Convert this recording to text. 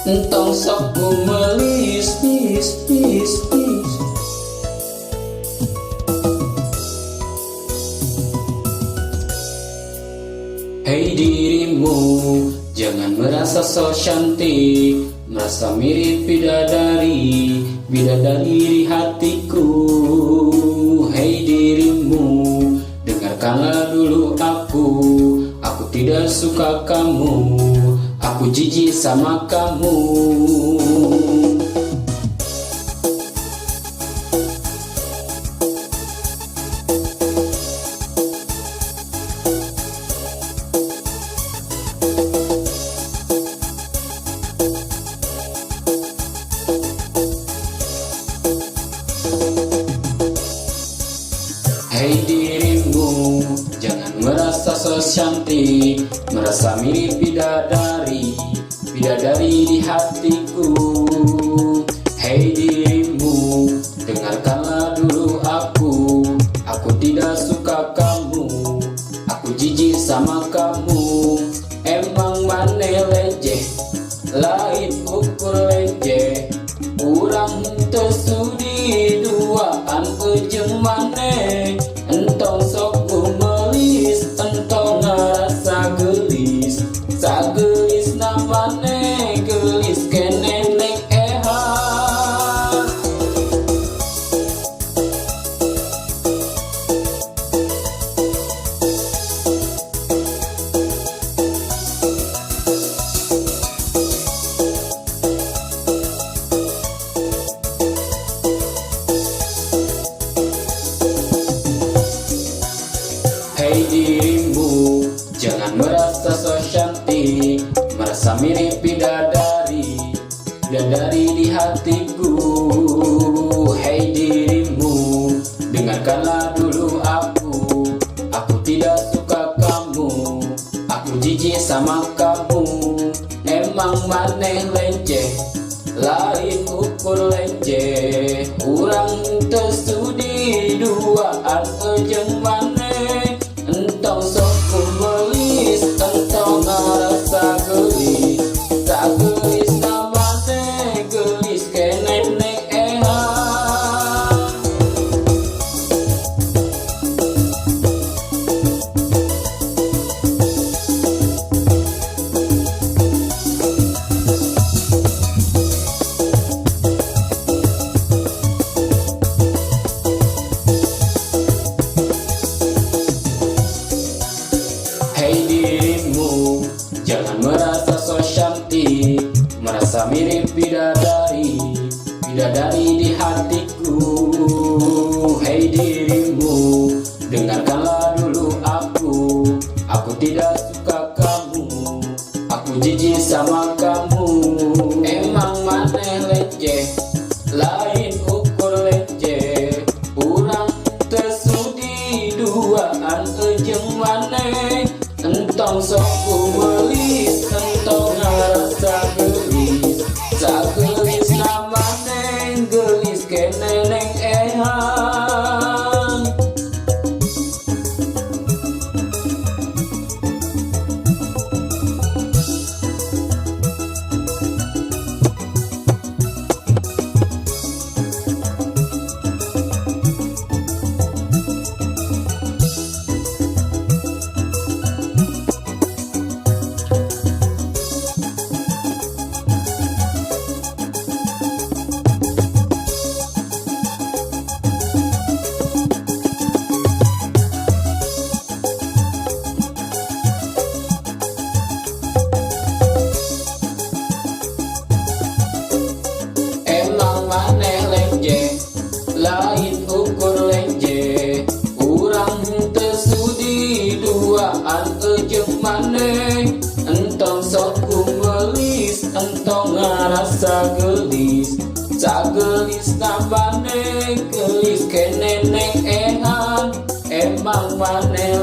entong sok kumelis nis nis nis. Hei dirimu, jangan merasa so cantik, merasa mirip bidadari, bidadari di hatiku. Hei dirimu, dengarkanlah dulu aku tidak suka kamu, aku jijik sama kamu. Hei dirimu, jangan merasa so cantik, merasa mirip bidadari, bidadari di hatiku. Hei dirimu, dengarkanlah dulu aku tidak suka kamu, aku jijik sama kamu. Emang mane leceh, lain ukur leceh, kurang tersudi duaan ujung mane. Entong sok kumelis, entong ngerasa gelis, sagelis namane gelis kene neng eha. Hei dirimu, jangan merasa so cantik, merasa mirip bidadari, bidadari di hatiku. Hei dirimu, dengarkanlah dulu aku tidak suka kamu, aku jijik sama kamu. Emang maneh leceh, lain ukur leceh, kurang tersudi duaan ujung maneh. Entong sok kumelis, entong ngerasa gelis, tak gelis namane gelis kene neng eha. Hei dirimu, jangan merasa so cantik, merasa mirip bidadari, bidadari di hatiku. Hei dirimu, dengarkanlah dulu aku tidak suka kamu, aku jijik sama kamu. Emang maneh leceh, lain ukur leceh, kurang tersudi duaan ujung maneh. Entong sok kumelis, entong ngerasa gelis, sagelis namane gelis kene neng eha. Lain ukur leceh, kurang tersudi duaan ujung maneh. Entong sok kumelis, entong ngerasa gelis, sagelis namane gelis kene neng ehan. Emang maneh